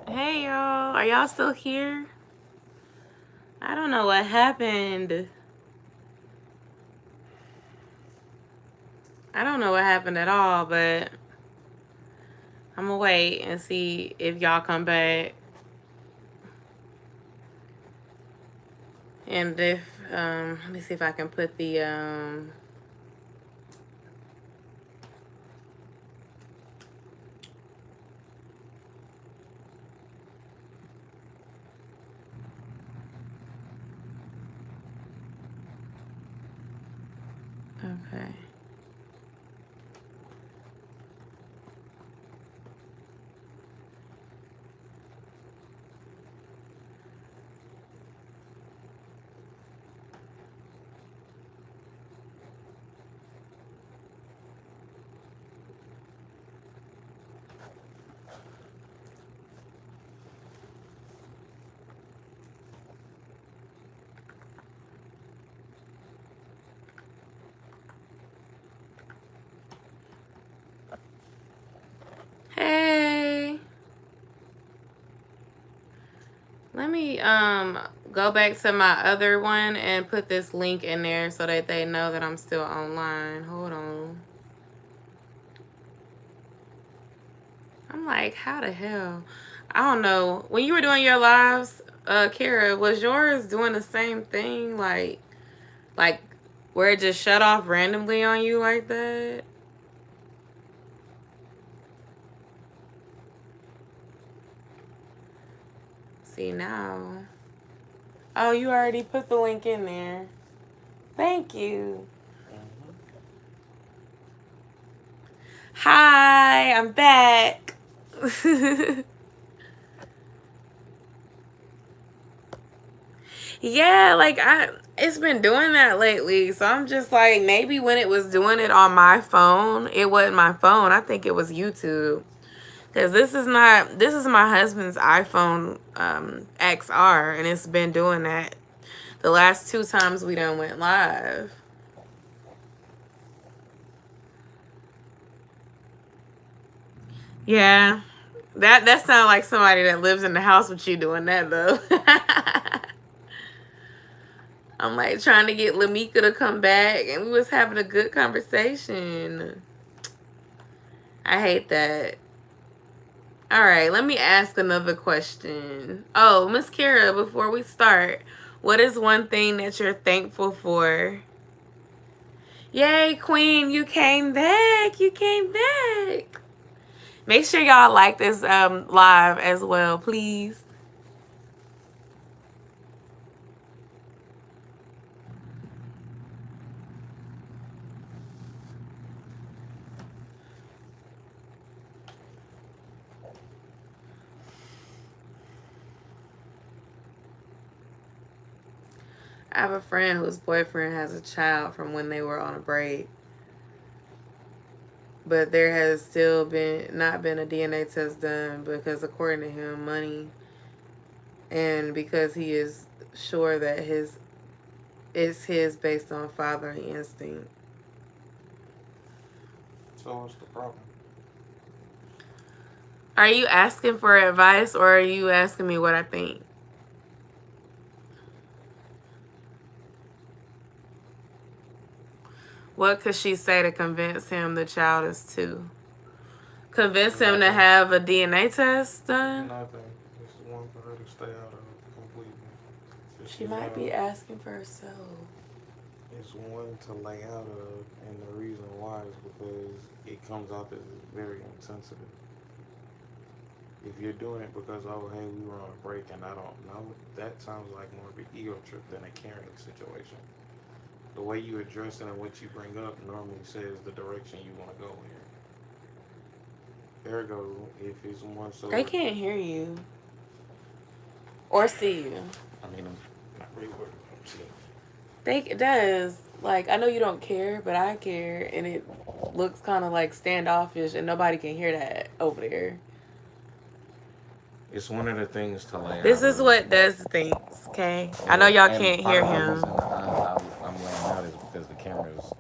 Hey y'all, are y'all still here? I don't know what happened. I don't know what happened at all, but I'm gonna wait and see if y'all come back. And if, let me see if I can put the, okay. Hey, let me, go back to my other one and put this link in there so that they know that I'm still online. Hold on. I'm like, how the hell? I don't know. When you were doing your lives, Kara, was yours doing the same thing? Like where it just shut off randomly on you like that? See now. Oh, you already put the link in there. Thank you. Hi, I'm back. Yeah, like it's been doing that lately. So I'm just like, maybe when it was doing it on my phone, it wasn't my phone. I think it was YouTube. Cause this is my husband's iPhone XR, and it's been doing that the last 2 times we done went live. Yeah. That sounds like somebody that lives in the house with you doing that though. I'm like trying to get Lamika to come back, and we was having a good conversation. I hate that. All right, let me ask another question. Oh, Miss Kara, before we start, what is one thing that you're thankful for? Yay, Queen, you came back. You came back. Make sure y'all like this live as well, please. I have a friend whose boyfriend has a child from when they were on a break. But there has still not been a DNA test done because according to him, money, and because he is sure that it's his based on fatherly instinct. So what's the problem? Are you asking for advice or are you asking me what I think? What could she say to convince him the child is 2? Convince him to have a DNA test done? Nothing. It's one for her to stay out of completely. She might be asking for herself. It's one to lay out of, and the reason why is because it comes off as very insensitive. If you're doing it because, oh, hey, we were on a break and I don't know, that sounds like more of an ego trip than a caring situation. The way you address it and what you bring up normally says the direction you want to go here. Ergo, if it's one so. They can't hear you or see you. I mean, I'm not really worried about seeing. It does. Like, I know you don't care, but I care, and it looks kind of like standoffish, and nobody can hear that over there. It's one of the things to lay This out is of. what Des thinks, okay? I know y'all can't hear him. I'm laying out is because the camera's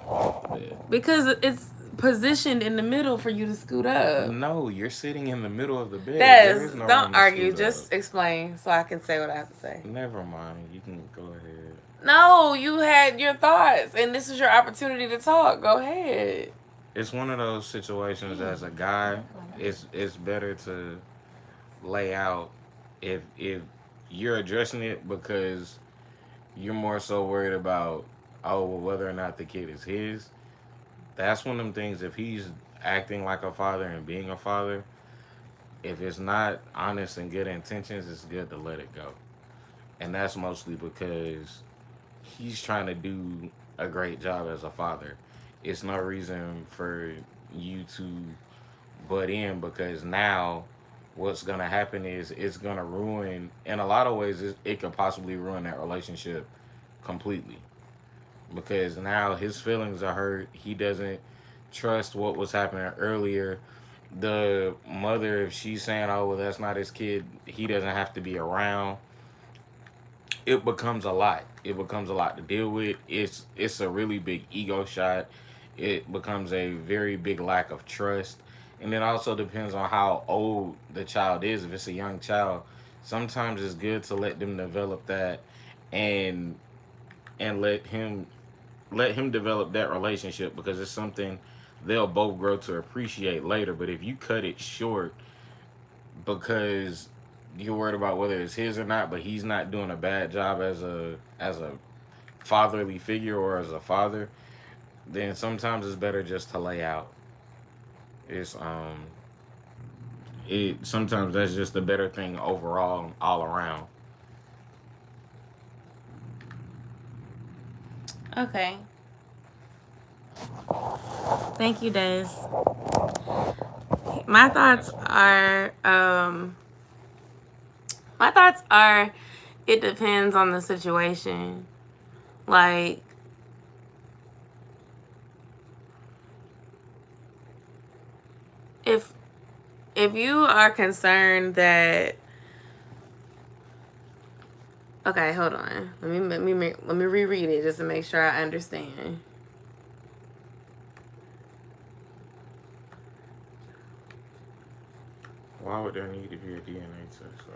on me. Because it's positioned in the middle for you to scoot up. No, you're sitting in the middle of the bed. There Des, is no don't room to argue. scoot up. Just explain so I can say what I have to say. Never mind. You can go ahead. No, you had your thoughts, and this is your opportunity to talk. Go ahead. It's one of those situations as a guy. It's better to lay out if you're addressing it because you're more so worried about well, whether or not the kid is his. That's one of them things. If he's acting like a father and being a father, if it's not honest and good intentions, it's good to let it go. And that's mostly because he's trying to do a great job as a father. It's no reason for you to butt in because now what's going to happen is it's going to ruin, in a lot of ways, it could possibly ruin that relationship completely because now his feelings are hurt. He doesn't trust what was happening earlier. The mother, if she's saying, oh, well, that's not his kid, he doesn't have to be around, it becomes a lot. It becomes a lot to deal with. It's a really big ego shot. It becomes a very big lack of trust. And it also depends on how old the child is. If it's a young child, sometimes it's good to let them develop that and and let him develop that relationship because it's something they'll both grow to appreciate later. But if you cut it short because you're worried about whether it's his or not, but he's not doing a bad job as a fatherly figure or as a father, then sometimes it's better just to lay out. It's it sometimes that's just a better thing overall all around. Okay. Thank you, Des. My thoughts are my thoughts are it depends on the situation. Like if you are concerned that okay, hold on. Let me reread it just to make sure I understand. Why would there need to be a DNA test?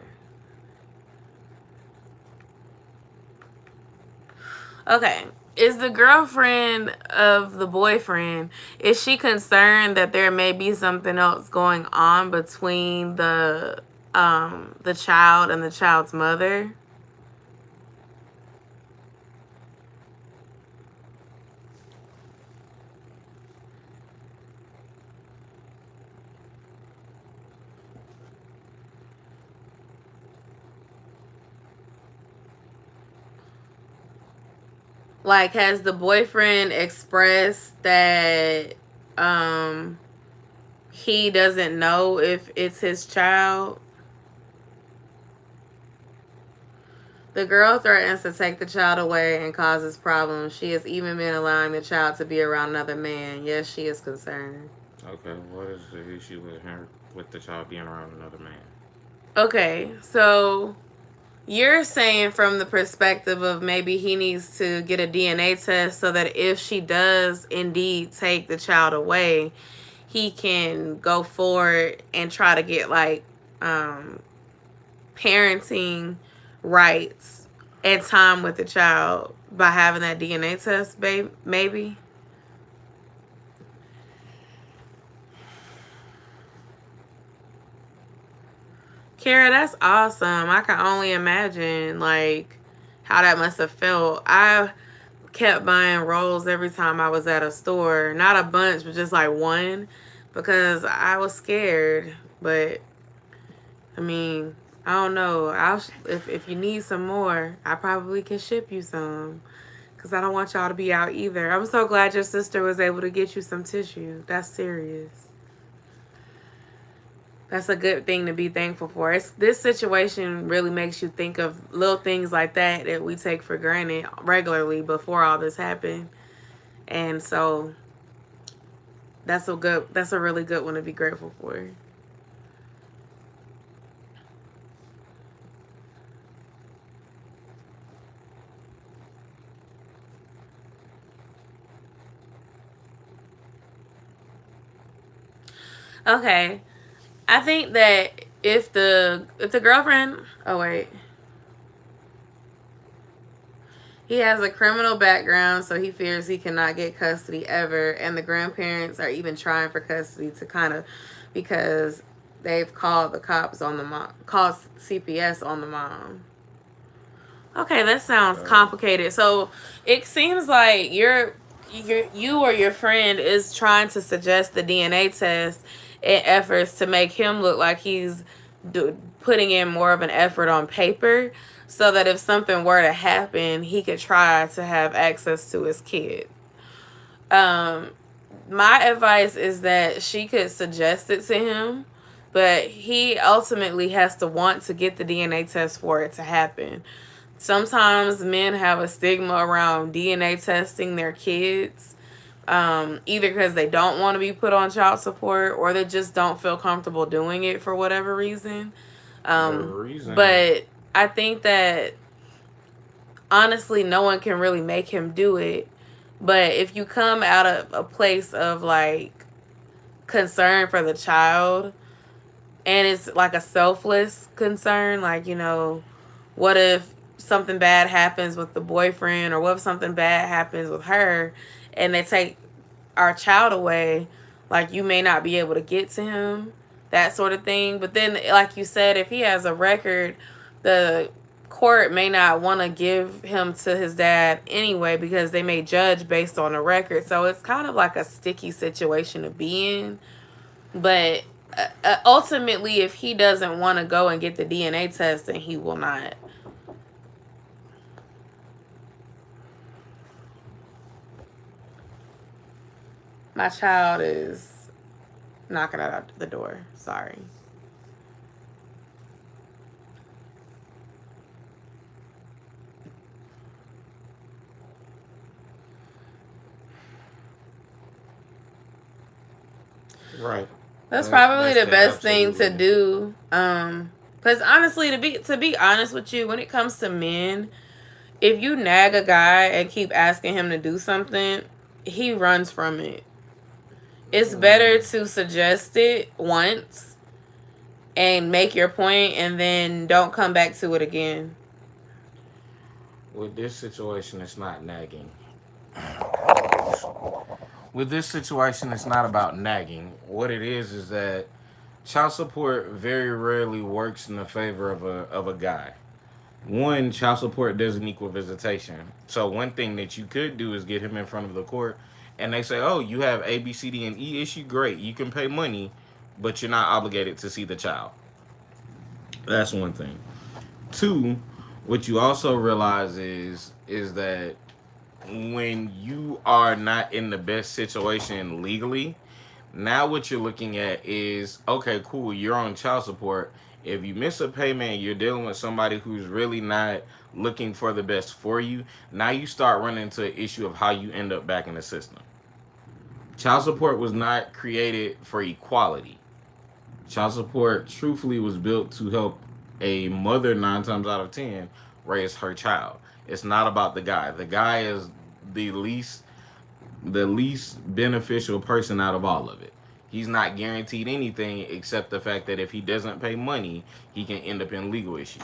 Okay. Is the girlfriend of the boyfriend, is she concerned that there may be something else going on between the child and the child's mother? Like, has the boyfriend expressed that he doesn't know if it's his child? The girl threatens to take the child away and causes problems. She has even been allowing the child to be around another man. Yes, she is concerned. Okay, what is the issue with her with the child being around another man? Okay, so you're saying from the perspective of maybe he needs to get a DNA test so that if she does indeed take the child away, he can go forward and try to get like parenting rights and time with the child by having that DNA test, babe, maybe? Kara, that's awesome. I can only imagine like how that must have felt. I kept buying rolls every time I was at a store. Not a bunch, but just like one because I was scared. But I mean, I don't know. If you need some more, I probably can ship you some because I don't want y'all to be out either. I'm so glad your sister was able to get you some tissue. That's serious. That's a good thing to be thankful for. This situation really makes you think of little things like that we take for granted regularly before all this happened. And so that's a really good one to be grateful for. Okay. I think that if the girlfriend, oh wait, he has a criminal background, so he fears he cannot get custody ever, and the grandparents are even trying for custody to kind of because they've called the cops on the mom, called CPS on the mom. Okay, that sounds complicated. So it seems like you or your friend is trying to suggest the DNA test in efforts to make him look like he's putting in more of an effort on paper, so that if something were to happen, he could try to have access to his kid. Um, my advice is that she could suggest it to him, but he ultimately has to want to get the DNA test for it to happen. Sometimes men have a stigma around DNA testing their kids, either because they don't want to be put on child support or they just don't feel comfortable doing it for whatever reason. Whatever Um, reason. but I think that honestly, no one can really make him do it. But if you come out of a place of like concern for the child, and it's like a selfless concern, like, what if something bad happens with the boyfriend, or what if something bad happens with her and they take our child away, like, you may not be able to get to him, that sort of thing. But then, like you said, if he has a record, the court may not want to give him to his dad anyway because they may judge based on the record. So it's kind of like a sticky situation to be in. But ultimately, if he doesn't want to go and get the DNA test, then he will not. My child is knocking at the door. Sorry. Right. That's probably That's the the best thing absolute to answer. do. Because honestly, to be honest with you, when it comes to men, if you nag a guy and keep asking him to do something, he runs from it. It's better Mm, to suggest it once and make your point, and then don't come back to it again. with this situation, it's not nagging. With this situation, it's not about nagging. What it is that child support very rarely works in the favor of a guy. One, child support doesn't equal visitation. So one thing that you could do is get him in front of the court, and they say, "Oh, you have A, B, C, D, and E issue. Great, you can pay money, but you're not obligated to see the child." That's one thing. Two, what you also realize is that when you are not in the best situation legally, now what you're looking at is, okay, cool, you're on child support. If you miss a payment, you're dealing with somebody who's really not looking for the best for you. Now you start running into an issue of how you end up back in the system. Child support was not created for equality. Child support, truthfully, was built to help a mother 9 times out of 10 raise her child. It's not about the guy. The guy is the least the least beneficial person out of all of it. He's not guaranteed anything except the fact that if he doesn't pay money, he can end up in legal issues.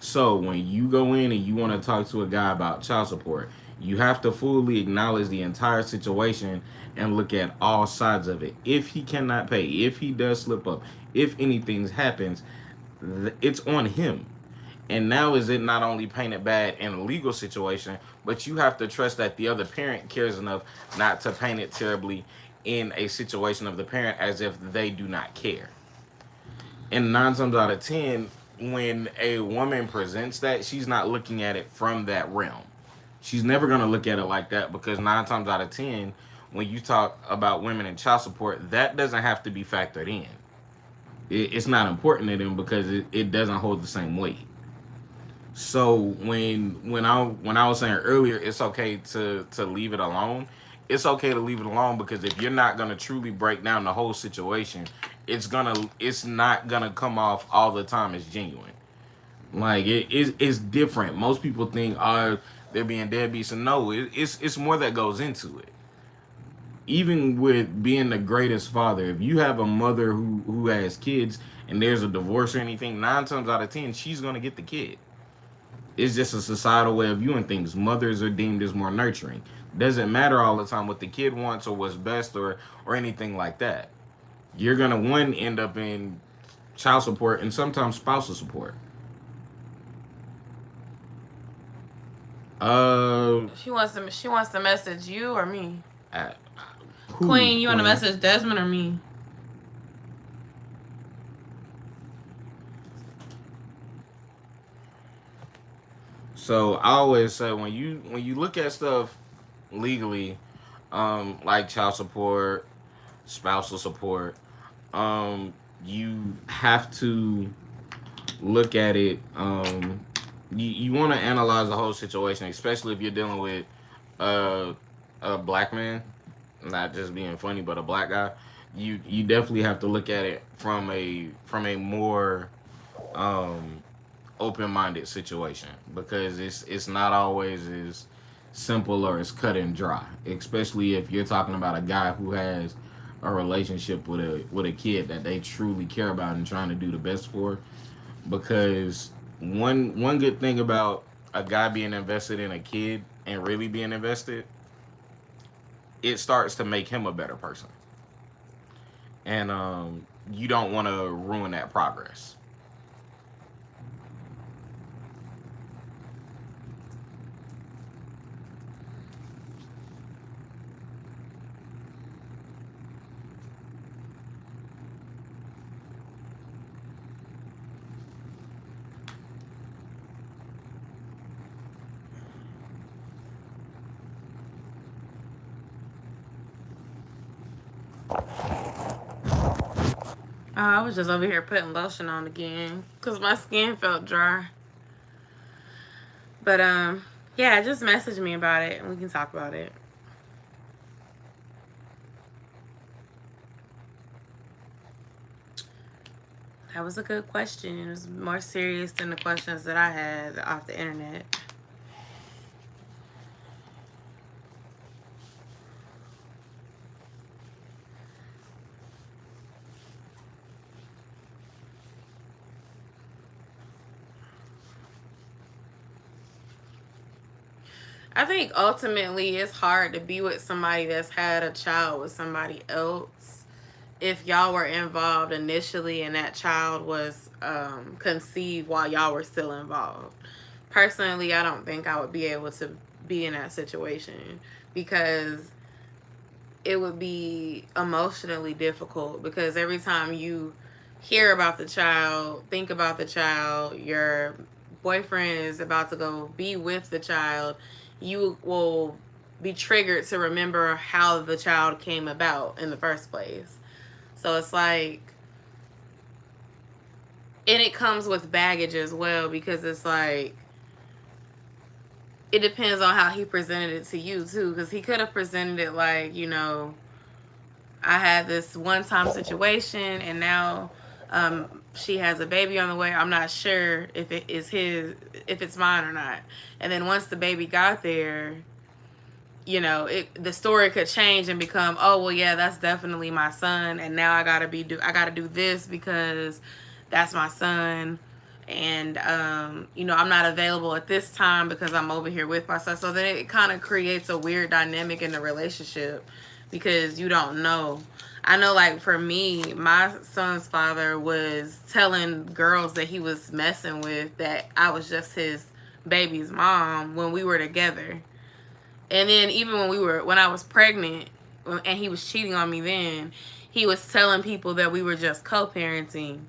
So when you go in and you want to talk to a guy about child support, you have to fully acknowledge the entire situation and look at all sides of it. If he cannot pay, if he does slip up, if anything happens, it's on him. And now is it not only painted bad in a legal situation, but you have to trust that the other parent cares enough not to paint it terribly in a situation of the parent as if they do not care. And 9 times out of 10, when a woman presents that, she's not looking at it from that realm. She's never going to look at it like that because 9 times out of 10, when you talk about women and child support, that doesn't have to be factored in. It's not important to them because it doesn't hold the same weight. So when I was saying earlier, it's okay to leave it alone. It's okay to leave it alone because if you're not gonna truly break down the whole situation, it's not gonna come off all the time as genuine. Like it's different. Most people think, oh, they're being deadbeats, and no, it's more that goes into it. even with being the greatest father, if you have a mother who has kids and there's a divorce or anything, 9 times out of 10 she's gonna get the kid. It's just a societal way of viewing things. Mothers are deemed as more nurturing. Doesn't matter all the time what the kid wants or what's best or anything like that. You're gonna one end up in child support and sometimes spousal support. Uh, She wants to message you or me. uh who Queen, you want to Queen? message Desmond or me? So I always say when you look at stuff legally, like child support, spousal support, you have to look at it. You want to analyze the whole situation, especially if you're dealing with uh, a black man, not just being funny, but a black guy. You definitely have to look at it from a more um, open-minded situation because it's not always as simple or as cut and dry, especially if you're talking about a guy who has a relationship with a kid that they truly care about and trying to do the best for. Because one good thing about a guy being invested in a kid and really being invested, it starts to make him a better person, and you don't want to ruin that progress. I was just over here putting lotion on again because my skin felt dry. But yeah, just message me about it and we can talk about it. That was a good question. It was more serious than the questions that I had off the internet. I think ultimately it's hard to be with somebody that's had a child with somebody else if y'all were involved initially and that child was conceived while y'all were still involved. Personally, I don't think I would be able to be in that situation because it would be emotionally difficult because every time you hear about the child, think about the child, your boyfriend is about to go be with the child, you will be triggered to remember how the child came about in the first place. So it's like, and it comes with baggage as well because it's like, it depends on how he presented it to you too. Because he could have presented it like, I had this one time situation and now she has a baby on the way. I'm not sure if it's mine or not. And then once the baby got there, the story could change and become, oh well, yeah, that's definitely my son, and now I gotta do this because that's my son, and I'm not available at this time because I'm over here with my son. So then it kind of creates a weird dynamic in the relationship because you don't know. I know, like for me, my son's father was telling girls that he was messing with that I was just his baby's mom when we were together. And then even when I was pregnant and he was cheating on me then, he was telling people that we were just co-parenting.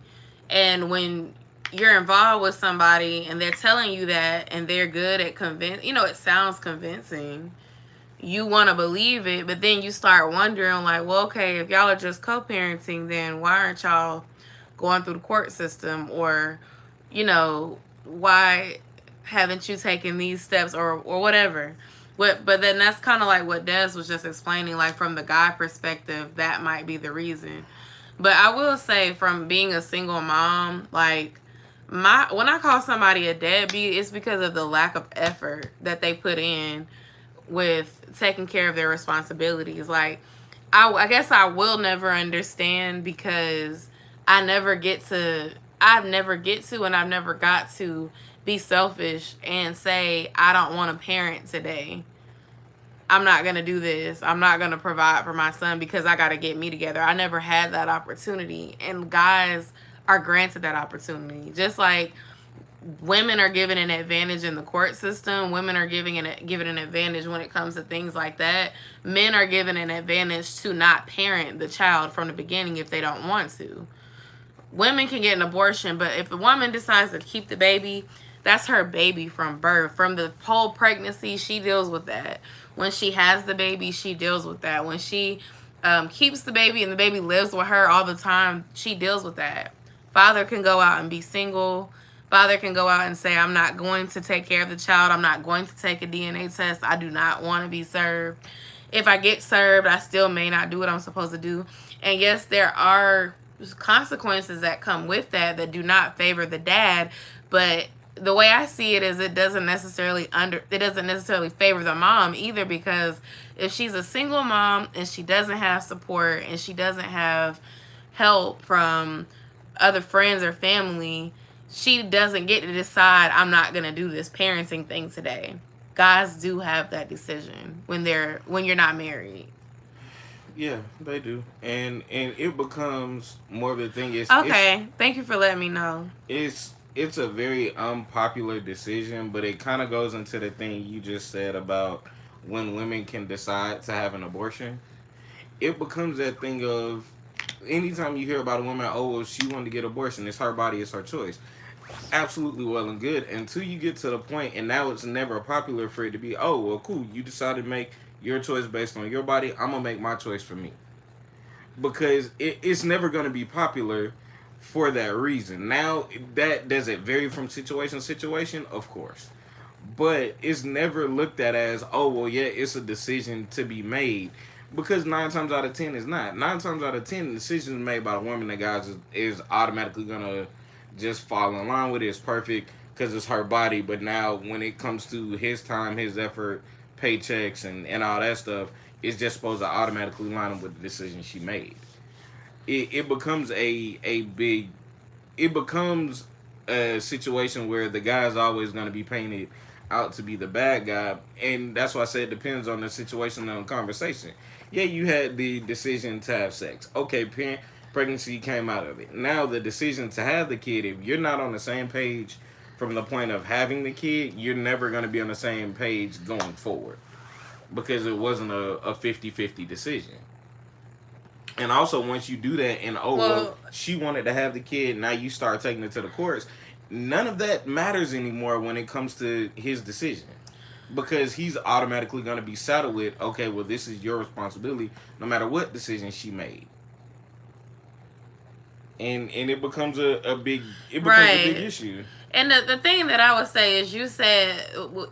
And when you're involved with somebody and they're telling you that and they're good at it sounds convincing. You want to believe it, but then you start wondering like, well, okay, if y'all are just co-parenting, then why aren't y'all going through the court system, or why haven't you taken these steps, or whatever. But then that's kind of like what Des was just explaining, like from the guy perspective, that might be the reason. But I will say, from being a single mom, like when I call somebody a deadbeat, it's because of the lack of effort that they put in with taking care of their responsibilities. Like I guess I will never understand because I never get to I've never get to and I've never got to be selfish and say I don't want a parent today. I'm not going to do this. I'm not going to provide for my son because I got to get me together. I never had that opportunity, and guys are granted that opportunity. Just like women are given an advantage in the court system, women are given an advantage when it comes to things like that. Men are given an advantage to not parent the child from the beginning if they don't want to. Women can get an abortion, but if the woman decides to keep the baby, that's her baby from birth. From the whole pregnancy, she deals with that. When she has the baby, she deals with that. When she keeps the baby and the baby lives with her all the time, she deals with that. Father can go out and be single. Father can go out and say, I'm not going to take care of the child. I'm not going to take a DNA test. I do not want to be served. If I get served, I still may not do what I'm supposed to do. And yes, there are consequences that come with that that do not favor the dad, but the way I see it is it doesn't necessarily favor the mom either, because if she's a single mom and she doesn't have support and she doesn't have help from other friends or family, she doesn't get to decide, I'm not going to do this parenting thing today. Guys do have that decision when you're not married. Yeah, they do, and it becomes more of a thing. Okay, thank you for letting me know. It's a very unpopular decision, but it kind of goes into the thing you just said about when women can decide to have an abortion. It becomes that thing of anytime you hear about a woman, oh, well, she wanted to get abortion, it's her body, it's her choice. Absolutely well and good until you get to the point, and now it's never popular for it to be, oh, well, cool, you decided to make your choice based on your body, I'm gonna make my choice for me, because it's never gonna be popular for that reason. Now, that does it vary from situation to situation, of course, but it's never looked at as, oh, well, yeah, it's a decision to be made, because 9 times out of 10 it's not. 9 times out of 10 the decisions made by the woman that guys is automatically gonna just fall in line with it. It's perfect because it's her body, but now when it comes to his time, his effort, paychecks, and all that stuff, it's just supposed to automatically line up with the decision she made. It becomes a big, it becomes a situation where the guy's always going to be painted out to be the bad guy, and that's why I said it depends on the situation and the conversation. Yeah, you had the decision to have sex. Okay, pregnancy came out of it. Now the decision to have the kid, if you're not on the same page from the point of having the kid, you're never going to be on the same page going forward, because it wasn't a 50-50 decision. And also, once you do that, and well, she wanted to have the kid, now you start taking it to the courts. None of that matters anymore when it comes to his decision, because he's automatically going to be saddled with, okay, well, this is your responsibility, no matter what decision she made. And it becomes a big a big issue. And the thing that I would say is, you said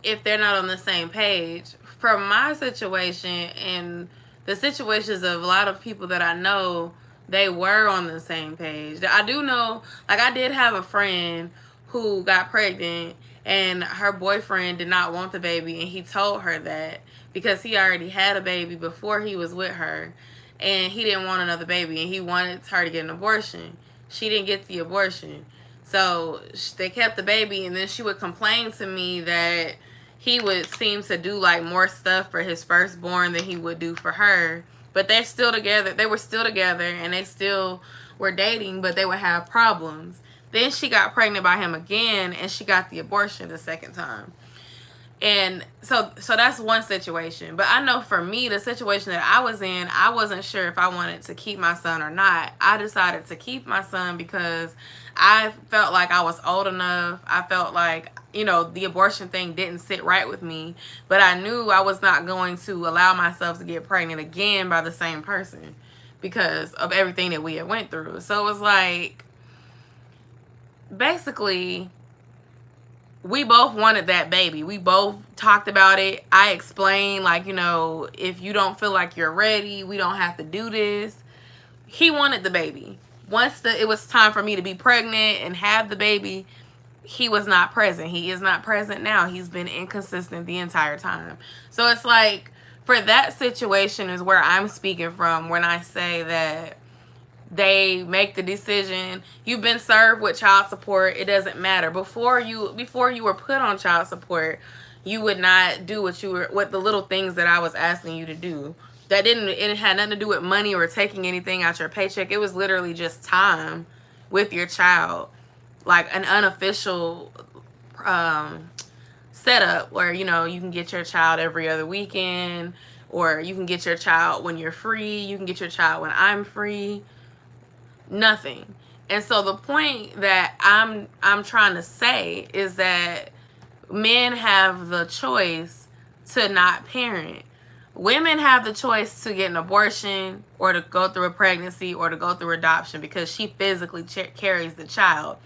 if they're not on the same page. From my situation and the situations of a lot of people that I know, they were on the same page. I do know, like, I did have a friend who got pregnant and her boyfriend did not want the baby, and he told her that because he already had a baby before he was with her, and he didn't want another baby, and he wanted her to get an abortion. She didn't get the abortion, so they kept the baby, and then she would complain to me that he would seem to do like more stuff for his firstborn than he would do for her. But they're still together. They were still together, and they still were dating, but they would have problems. Then she got pregnant by him again, and she got the abortion the second time. And so that's one situation. But I know for me, the situation that I was in, I wasn't sure if I wanted to keep my son or not. I decided to keep my son because I felt like I was old enough. I felt like, the abortion thing didn't sit right with me. But I knew I was not going to allow myself to get pregnant again by the same person because of everything that we had went through. So it was like, basically, we both wanted that baby. We both talked about it. I explained, like, if you don't feel like you're ready, we don't have to do this. He wanted the baby. Once it was time for me to be pregnant and have the baby, he was not present. He is not present now. He's been inconsistent the entire time. So it's like, for that situation is where I'm speaking from when I say that they make the decision. You've been served with child support. It doesn't matter. Before you were put on child support, you would not do what the little things that I was asking you to do. It had nothing to do with money or taking anything out your paycheck. It was literally just time with your child, like an unofficial um, setup where you know you can get your child every other weekend, or you can get your child when you're free. You can get your child when I'm free. Nothing. And so the point that I'm trying to say is that men have the choice to not parent. Women have the choice to get an abortion or to go through a pregnancy or to go through adoption because she physically carries the child.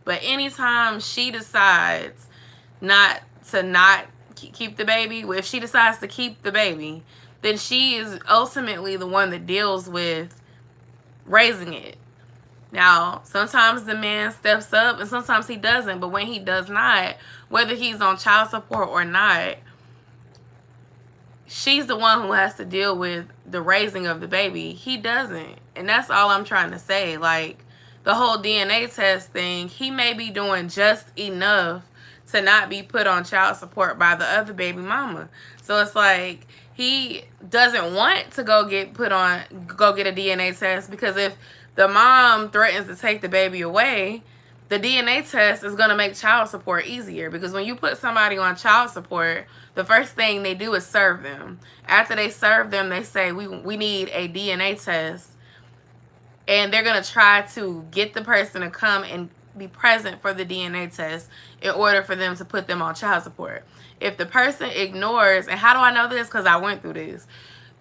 But anytime she decides not keep the baby, if she decides to keep the baby, then she is ultimately the one that deals with raising it. Now, sometimes the man steps up and sometimes he doesn't. But when he does not, whether he's on child support or not, she's the one who has to deal with the raising of the baby. He doesn't. And that's all I'm trying to say. Like, the whole DNA test thing, he may be doing just enough to not be put on child support by the other baby mama. So it's like he doesn't want to go get a DNA test, because if the mom threatens to take the baby away, the DNA test is going to make child support easier, because when you put somebody on child support, the first thing they do is serve them. After they serve them, they say, we need a DNA test. And they're going to try to get the person to come and be present for the DNA test in order for them to put them on child support. If the person ignores, and how do I know this? Because I went through this.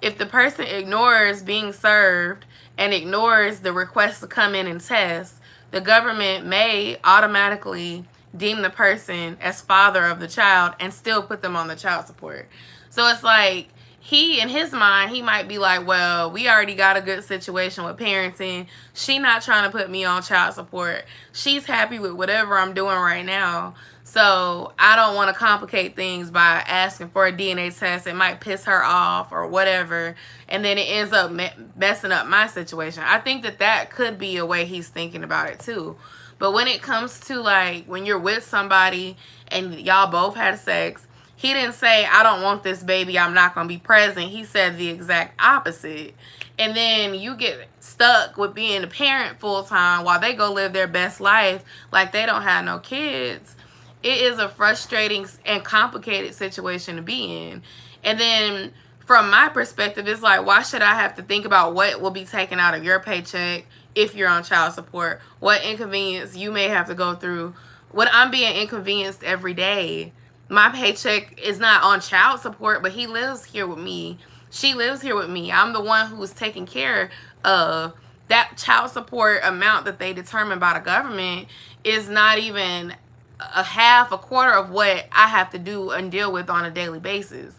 If the person ignores being served and ignores the request to come in and test, the government may automatically deem the person as father of the child and still put them on the child support. So it's like, he, in his mind, he might be like, well, we already got a good situation with parenting. She not trying to put me on child support. She's happy with whatever I'm doing right now. So I don't want to complicate things by asking for a DNA test. It might piss her off or whatever. And then it ends up messing up my situation. I think that could be a way he's thinking about it too. But when it comes to, like, when you're with somebody and y'all both had sex, he didn't say, I don't want this baby, I'm not going to be present. He said the exact opposite. And then you get stuck with being a parent full time while they go live their best life like they don't have no kids. It is a frustrating and complicated situation to be in. And then from my perspective, it's like, why should I have to think about what will be taken out of your paycheck if you're on child support? What inconvenience you may have to go through? When I'm being inconvenienced every day, my paycheck is not on child support, but he lives here with me. She lives here with me. I'm the one who's taking care of that child support amount that they determine by the government is not even a quarter of what I have to do and deal with on a daily basis.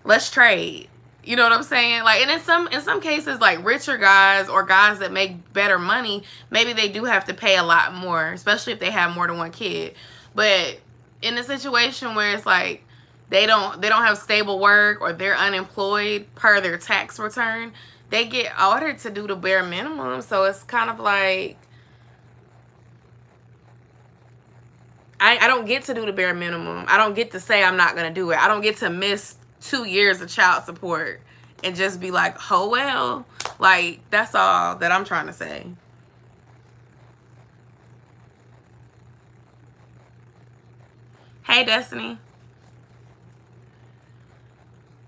Let's trade. You know what I'm saying? Like, and in some cases, like richer guys or guys that make better money, maybe they do have to pay a lot more, especially if they have more than one kid. But in a situation where it's like they don't have stable work or they're unemployed per their tax return, they get ordered to do the bare minimum. So it's kind of like, I don't get to do the bare minimum. I don't get to say I'm not going to do it. I don't get to miss 2 years of child support and just be like, oh, well. Like, that's all that I'm trying to say. Hey, Destiny.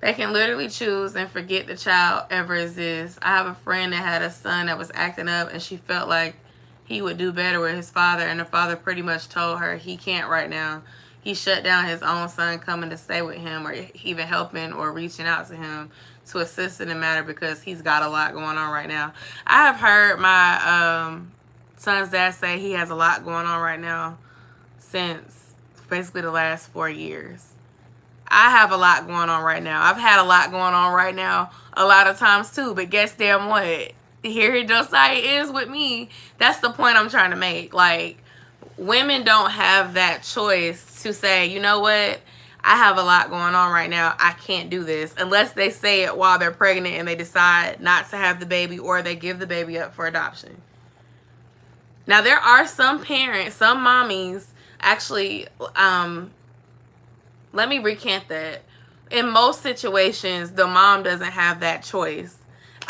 They can literally choose and forget the child ever exists. I have a friend that had a son that was acting up, and she felt like he would do better with his father, and the father pretty much told her he can't right now. He shut down his own son coming to stay with him or even helping or reaching out to him to assist in the matter because he's got a lot going on right now. I have heard my son's dad say he has a lot going on right now since basically the last 4 years. I have a lot going on right now. I've had a lot going on right now a lot of times too, but guess damn what? Here Josiah is with me. That's the point I'm trying to make. Like, women don't have that choice to say, you know what? I have a lot going on right now. I can't do this, unless they say it while they're pregnant and they decide not to have the baby, or they give the baby up for adoption. Now, there are some parents, some mommies, actually, let me recant that. In most situations, the mom doesn't have that choice.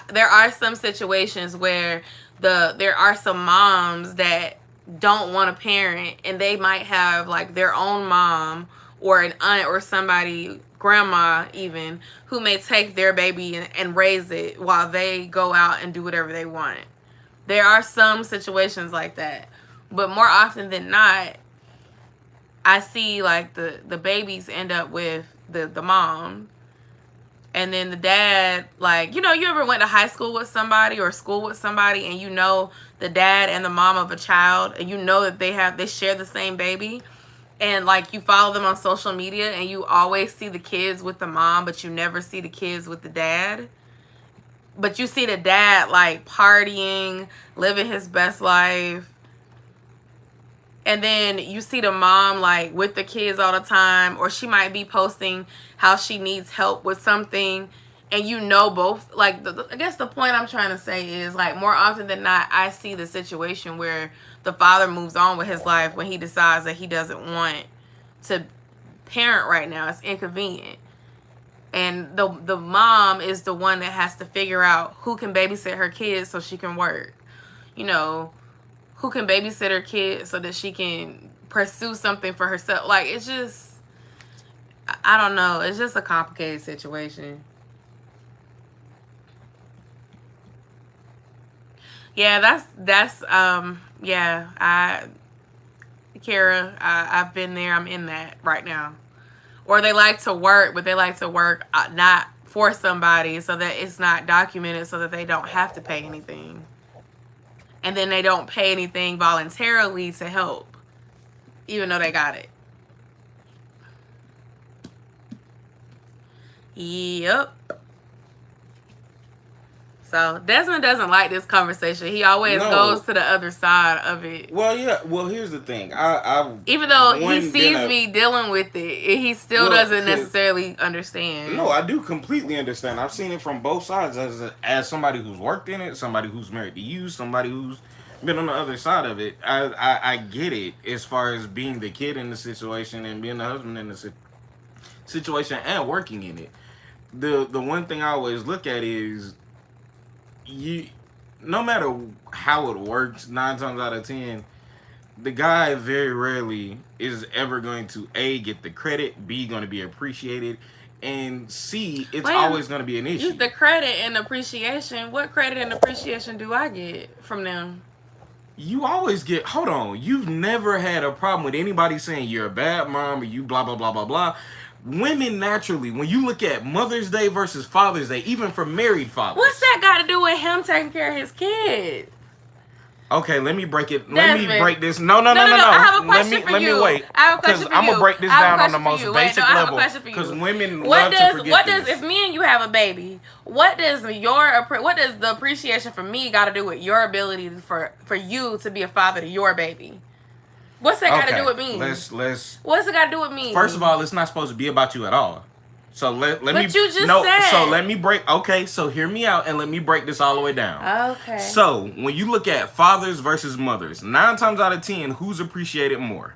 There are some situations where there are some moms that don't want a parent, and they might have like their own mom or an aunt or somebody, grandma even, who may take their baby and raise it while they go out and do whatever they want. There are some situations like that, but more often than not, I see like the babies end up with the mom, and then the dad, like, you ever went to high school with somebody or school with somebody, and the dad and the mom of a child, and that they share the same baby, and like you follow them on social media, and you always see the kids with the mom, but you never see the kids with the dad. But you see the dad like partying, living his best life. And then you see the mom like with the kids all the time, or she might be posting how she needs help with something. And both, like, I guess the point I'm trying to say is, like, more often than not, I see the situation where the father moves on with his life when he decides that he doesn't want to parent right now. It's inconvenient. And the mom is the one that has to figure out who can babysit her kids so she can work. Who can babysit her kids so that she can pursue something for herself. Like, it's just, I don't know. It's just a complicated situation. Yeah, Kara, I've been there. I'm in that right now. Or they like to work, but they like to work not for somebody, so that it's not documented, so that they don't have to pay anything. And then they don't pay anything voluntarily to help, even though they got it. Yep. So Desmond doesn't like this conversation. He always goes to the other side of it. Well, yeah. Well, here's the thing. Even though he sees me dealing with it, he still doesn't necessarily understand. No, I do completely understand. I've seen it from both sides, as somebody who's worked in it, somebody who's married to you, somebody who's been on the other side of it. I get it, as far as being the kid in the situation and being the husband in the situation and working in it. The one thing I always look at is, no matter how it works, 9 times out of 10, the guy very rarely is ever going to A, get the credit, B, going to be appreciated, and C, it's always going to be an issue. The credit and appreciation. What credit and appreciation do I get from them? You always get, hold on, you've never had a problem with anybody saying you're a bad mom or you blah, blah, blah, blah, blah. Women naturally, when you look at Mother's Day versus Father's Day, even for married fathers. What's that got to do with him taking care of his kid? Okay, let me break it. Let me break this. No. I have a question for you. Let me wait. I have a question for you. I'm going to break this down on the most basic level. Because women love to forget this. If me and you have a baby, what does the appreciation for me got to do with your ability for you to be a father to your baby? What's that got to do with me? What's it got to do with me? First of all, it's not supposed to be about you at all. So let me. But you just said. So let me break. Okay, so hear me out and let me break this all the way down. Okay. So when you look at fathers versus mothers, 9 times out of 10, who's appreciated more?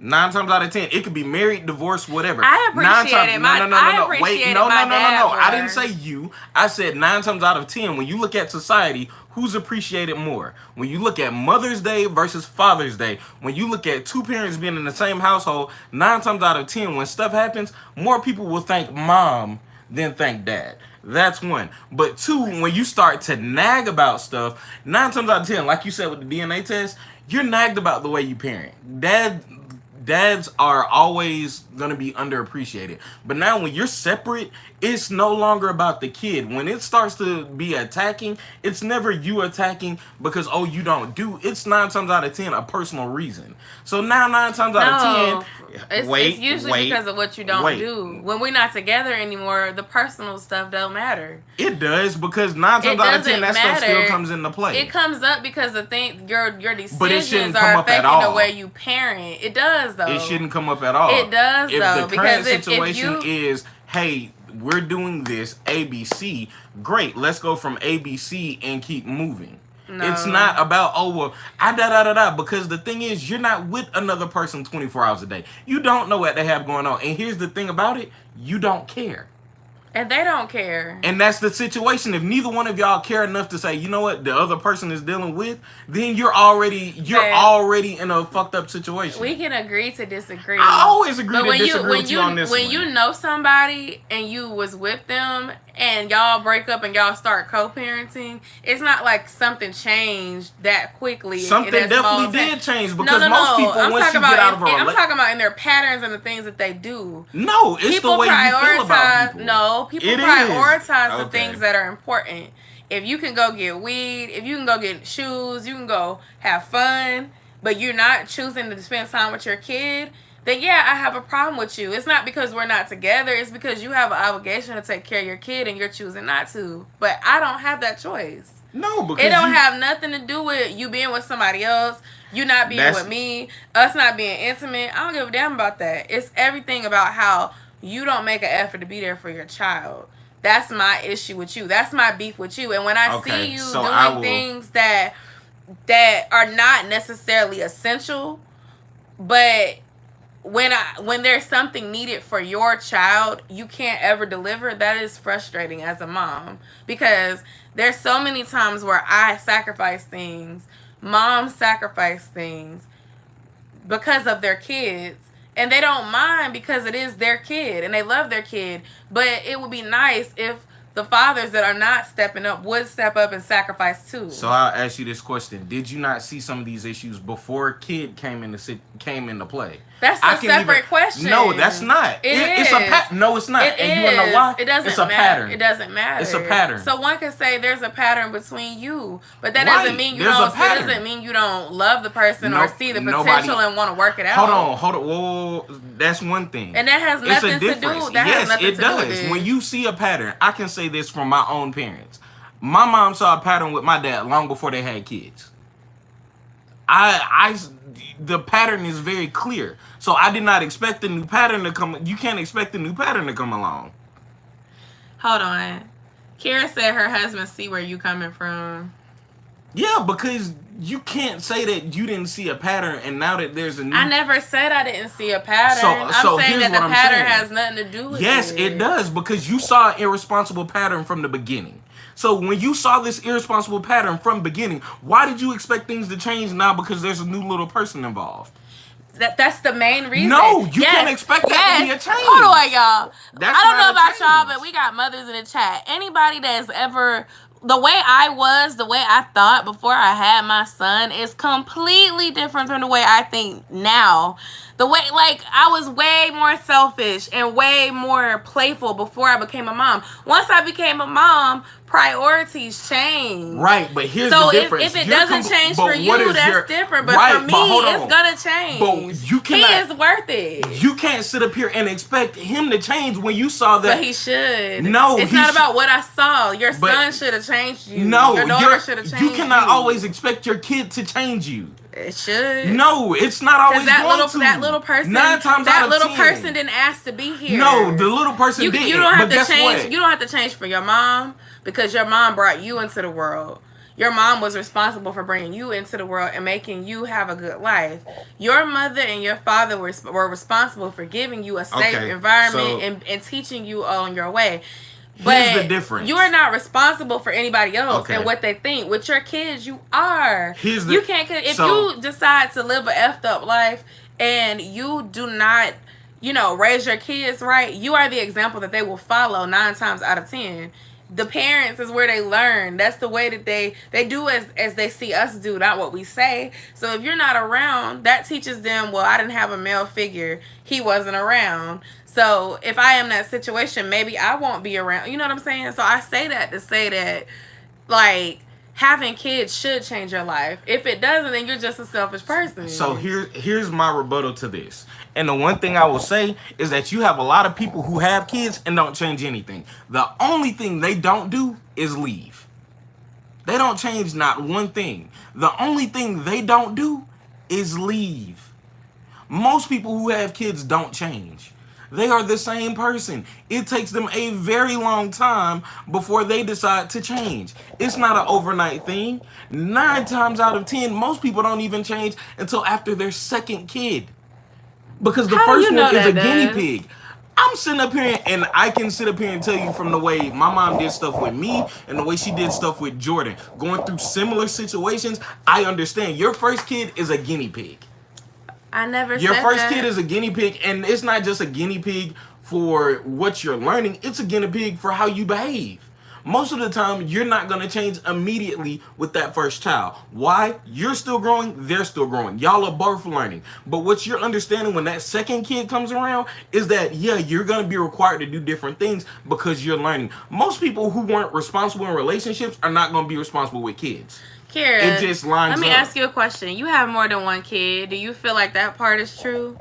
9 times out of 10, it could be married, divorced, whatever. I appreciate it. No. Wait, no. I didn't say you. I said 9 times out of 10, when you look at society, who's appreciated more? When you look at Mother's Day versus Father's Day, when you look at 2 parents being in the same household, 9 times out of 10, when stuff happens, more people will thank mom than thank dad. That's 1. But 2, when you start to nag about stuff, 9 times out of 10, like you said with the DNA test, you're nagged about the way you parent. Dads are always going to be underappreciated. But now when you're separate, it's no longer about the kid. When it starts to be attacking, it's never you attacking because, you don't do. It's 9 times out of 10 a personal reason. So now 9 times out of 10, it's usually because of what you don't do. When we're not together anymore, the personal stuff don't matter. It does, because 9 times out of 10, that stuff still comes into play. It comes up because your decisions are affecting the way you parent. It does does though. It shouldn't come up at all. It does if though, the because current situation if you, is, hey, we're doing this ABC, great. Let's go from ABC and keep moving. no. It's not about, oh well, I da da da da, because the thing is, you're not with another person 24 hours a day. You don't know what they have going on. And here's the thing about it, you don't care. And they don't care. And that's the situation. If neither one of y'all care enough to say, you know what, the other person is dealing with, then you're already in a fucked up situation. We can agree to disagree. I always agree but to disagree with you on this when one. you know somebody and you was with them and y'all break up and y'all start co-parenting, it's not like something changed that quickly. Something definitely did change, because most people, I'm once you talking get out of a I'm talking about in their patterns and the things that they do. No, it's People the way you feel about people. No, people It prioritize is. the things that are important. If you can go get weed, if you can go get shoes, you can go have fun, but you're not choosing to spend time with your kid, then yeah, I have a problem with you. It's not because we're not together. It's because you have an obligation to take care of your kid and you're choosing not to. But I don't have that choice. No, because it don't have nothing to do with you being with somebody else, you not being with me, us not being intimate. I don't give a damn about that. It's everything about how you don't make an effort to be there for your child. That's my issue with you. That's my beef with you. And when I see you doing things that are not necessarily essential, but when there's something needed for your child, you can't ever deliver, that is frustrating as a mom. Because there's so many times where I sacrifice things, moms sacrifice things because of their kids. And they don't mind because it is their kid and they love their kid. But it would be nice if the fathers that are not stepping up would step up and sacrifice too. So I'll ask you this question: did you not see some of these issues before kid came into play? That's a separate question. No, that's not. It's a pattern. No, it's not. And you wanna know why? It doesn't it's a matter. pattern. It doesn't matter. It's a pattern. So one can say there's a pattern between you, but that doesn't mean you don't. It doesn't mean you don't love the person or see the potential and want to work it out. Hold on. Whoa, that's one thing. And that has nothing to do. Yes, it does. When you see a pattern, I can say this from my own parents. My mom saw a pattern with my dad long before they had kids. The pattern is very clear. So I did not expect the new pattern to come. You can't expect the new pattern to come along. Hold on. Kira said her husband see where you coming from. Yeah, because you can't say that you didn't see a pattern and now that there's a new... I never said I didn't see a pattern. I'm saying that the pattern has nothing to do with it. Yes, it does, because you saw an irresponsible pattern from the beginning. So when you saw this irresponsible pattern from the beginning, why did you expect things to change now because there's a new little person involved? That's the main reason. No, you can't expect that to be a change. Hold on, y'all. I don't know about y'all, but we got mothers in the chat. Anybody that's ever... The way I was, the way I thought before I had my son is completely different from the way I think now. The way, like, I was way more selfish and way more playful before I became a mom. Once I became a mom, priorities change. Right, but here's the difference. So if it doesn't change for you, that's different. But for me, it's gonna change. But you cannot, he is worth it. You can't sit up here and expect him to change when you saw that. But he should. No, it's not about what I saw. Your son should have changed you. No, your daughter should have changed you. You cannot always expect your kid to change you. It should. No, it's not always that going little, to. That little person. 9 times out of 10. That little person didn't ask to be here. No, the little person did. You don't have to change. You don't have to change for your mom because your mom brought you into the world. Your mom was responsible for bringing you into the world and making you have a good life. Your mother and your father were responsible for giving you a safe environment and teaching you on your way. But here's the difference. You are not responsible for anybody else and what they think. With your kids, you are. You can't. If you decide to live a effed up life and you do not, raise your kids right, you are the example that they will follow 9 times out of 10. The parents is where they learn. That's the way that they do as they see us do, not what we say. So if you're not around, that teaches them, well, I didn't have a male figure. He wasn't around. So if I am in that situation, maybe I won't be around. You know what I'm saying? So I say that to say that, like, having kids should change your life. If it doesn't, then you're just a selfish person. So here's my rebuttal to this. And the one thing I will say is that you have a lot of people who have kids and don't change anything. The only thing they don't do is leave. They don't change not one thing. The only thing they don't do is leave. Most people who have kids don't change. They are the same person. It takes them a very long time before they decide to change. It's not an overnight thing. 9 times out of 10, most people don't even change until after their second kid. Because the How do first you one know is a that, guinea Des? pig. I'm sitting up here and I can sit up here and tell you from the way my mom did stuff with me and the way she did stuff with Jordan, going through similar situations, I understand. Your first kid is a guinea pig. I never Your said first kid that. is a guinea pig, and it's not just a guinea pig for what you're learning, it's a guinea pig for how you behave. Most of the time, you're not going to change immediately with that first child. Why? You're still growing, they're still growing. Y'all are both learning. But what you're understanding when that second kid comes around is that, yeah, you're going to be required to do different things because you're learning. Most people who weren't responsible in relationships are not going to be responsible with kids. It Kira, just let lines me up. ask you a question. You have more than one kid. Do you feel like that part is true?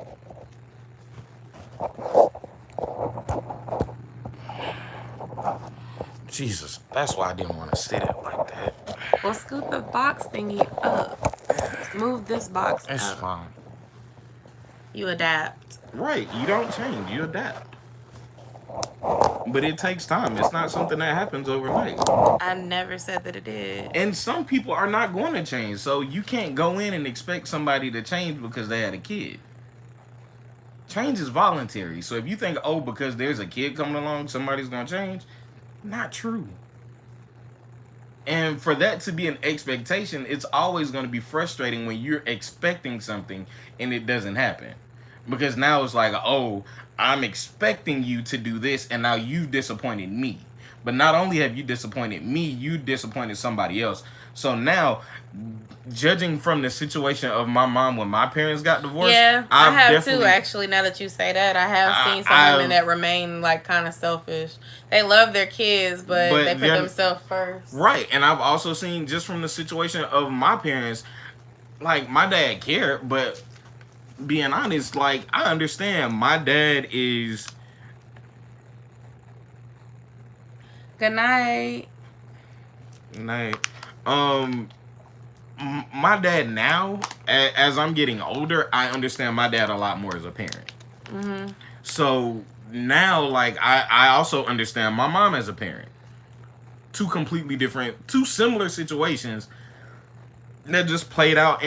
Jesus, that's why I didn't want to sit it like that. Well, scoot the box thingy up. Move this box It's up. fine. You adapt. Right, you don't change, you adapt. But it takes time. It's not something that happens overnight. I never said that it did. And some people are not going to change. So you can't go in and expect somebody to change because they had a kid. Change is voluntary. So if you think, oh, because there's a kid coming along, somebody's going to change, not true. And for that to be an expectation, it's always going to be frustrating when you're expecting something and it doesn't happen. Because now it's like, oh, I'm expecting you to do this and now you've disappointed me. But not only have you disappointed me, you disappointed somebody else. So now, judging from the situation of my mom when my parents got divorced, Yeah, I have definitely, too, actually, now that you say that. I have seen some I've- women that remain, like, kind of selfish. They love their kids, but they put they're- themselves first. Right. And I've also seen, just from the situation of my parents, like, my dad cared, but being honest, like, I understand my dad is... Good night. Like, my dad now, as I'm getting older, I understand my dad a lot more as a parent. Mm-hmm. So now, like, I also understand my mom as a parent. Two completely different, two similar situations that just played out